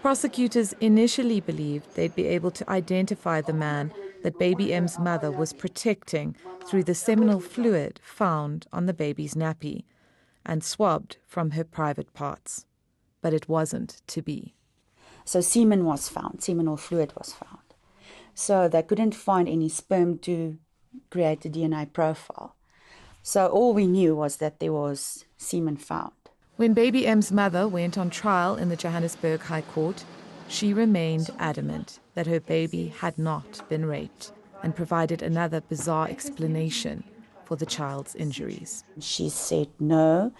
Prosecutors initially believed they'd be able to identify the man that baby M's mother was protecting through the seminal fluid found on the baby's nappy and swabbed from her private parts. But it wasn't to be. So semen was found, seminal fluid was found. So they couldn't find any sperm to create a DNA profile. So all we knew was that there was semen found. When baby M's mother went on trial in the Johannesburg High Court, she remained adamant that her baby had not been raped and provided another bizarre explanation for the child's injuries. She said no.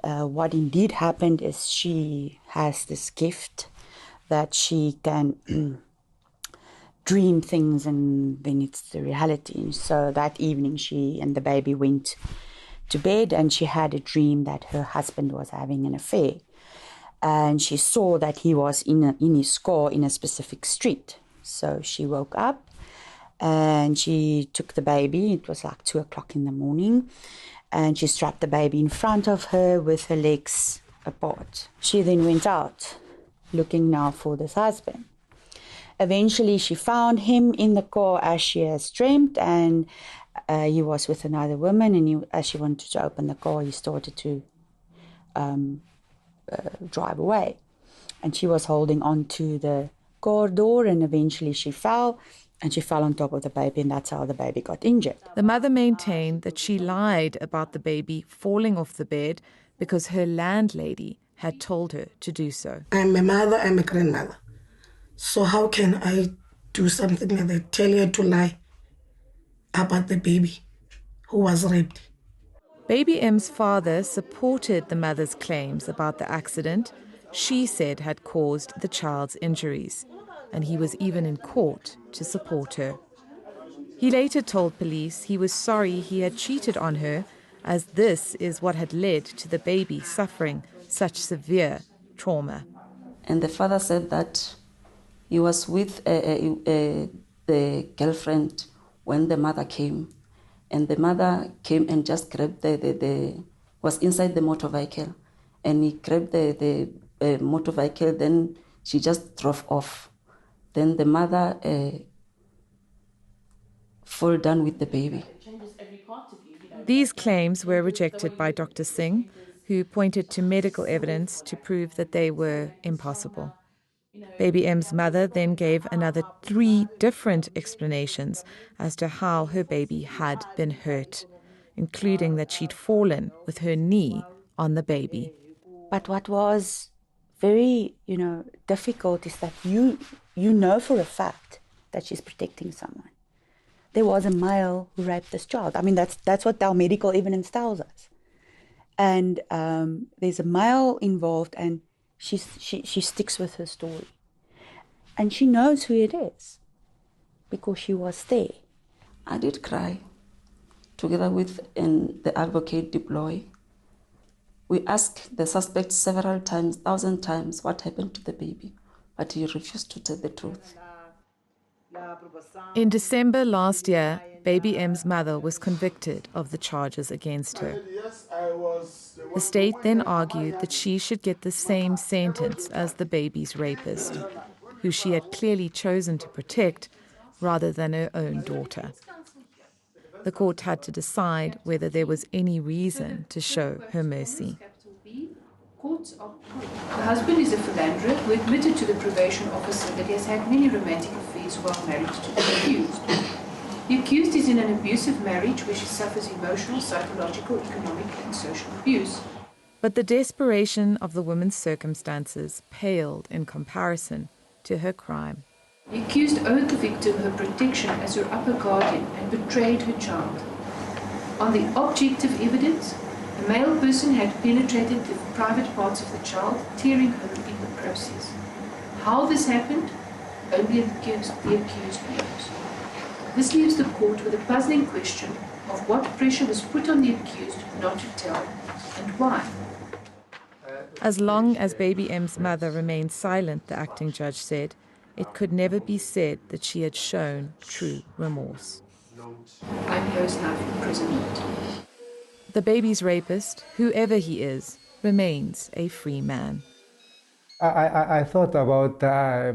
What indeed happened is she has this gift that she can dream things and then it's the reality. So that evening she and the baby went to bed and she had a dream that her husband was having an affair. And she saw that he was in his car in a specific street. So she woke up and she took the baby. It was like 2:00 in the morning. And she strapped the baby in front of her with her legs apart. She then went out looking now for this husband. Eventually she found him in the car as she has dreamt, and he was with another woman, and as she wanted to open the car, he started to drive away. And she was holding on to the car door, and eventually she fell, and she fell on top of the baby, and that's how the baby got injured. The mother maintained that she lied about the baby falling off the bed because her landlady had told her to do so. I'm a mother, I'm a grandmother. So how can I do something like that, tell her to lie about the baby who was raped? Baby M's father supported the mother's claims about the accident she said had caused the child's injuries, and he was even in court to support her. He later told police he was sorry he had cheated on her, as this is what had led to the baby suffering such severe trauma. And the father said that he was with the girlfriend when the mother came. And the mother came and just grabbed was inside the motor vehicle. And he grabbed the motor vehicle, then she just drove off. Then the mother fell down with the baby. These claims were rejected by Dr. Singh, who pointed to medical evidence to prove that they were impossible. Baby M's mother then gave another 3 different explanations as to how her baby had been hurt, including that she'd fallen with her knee on the baby. But what was very, difficult is that you know for a fact that she's protecting someone. There was a male who raped this child. I mean, that's what our medical evidence tells us. And there's a male involved, and she sticks with her story. And she knows who it is because she was there. I did cry together with the advocate deploy. We asked the suspect several times, 1,000 times, what happened to the baby, but he refused to tell the truth. In December last year, Baby M's mother was convicted of the charges against her. The state then argued that she should get the same sentence as the baby's rapist, who she had clearly chosen to protect rather than her own daughter. The court had to decide whether there was any reason to show her mercy. The husband is a philanderer who admitted to the probation officer that he has had many romantic affairs while married to the accused. The accused is in an abusive marriage where she suffers emotional, psychological, economic and social abuse. But the desperation of the woman's circumstances paled in comparison to her crime. The accused owed the victim her protection as her upper guardian and betrayed her child. On the objective evidence, a male person had penetrated the private parts of the child, tearing her in the process. How this happened, only the accused knows. This leaves the court with a puzzling question of what pressure was put on the accused not to tell, and why. As long as Baby M's mother remained silent, the acting judge said, it could never be said that she had shown true remorse. I'm post-life imprisonment. The baby's rapist, whoever he is, remains a free man. I thought about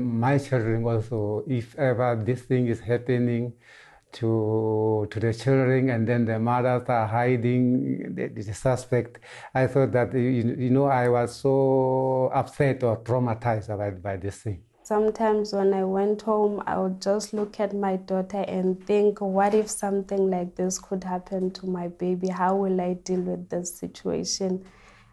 my children also. If ever this thing is happening to the children, and then the mothers are hiding the suspect, I thought that I was so upset or traumatized by this thing. Sometimes when I went home, I would just look at my daughter and think, what if something like this could happen to my baby? How will I deal with this situation?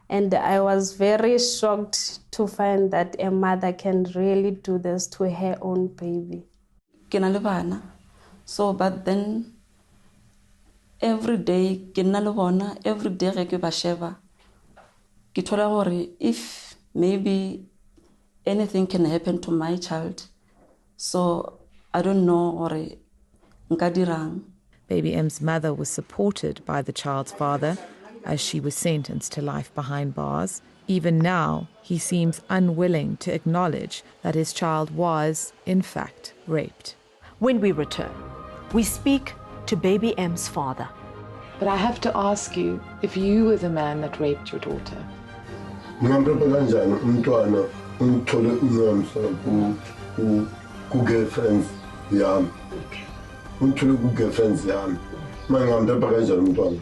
And I was very shocked to find that a mother can really do this to her own baby. So, but then every day, every day, if maybe anything can happen to my child, so I don't know, or nkadirang. Baby M's mother was supported by the child's father as she was sentenced to life behind bars. Even now, he seems unwilling to acknowledge that his child was, in fact, raped. When we return, we speak to Baby M's father. But I have to ask you, if you were the man that raped your daughter, girlfriends yami. Ngithole ku girlfriends yami. Manje ngamdepha kanjani umntwana?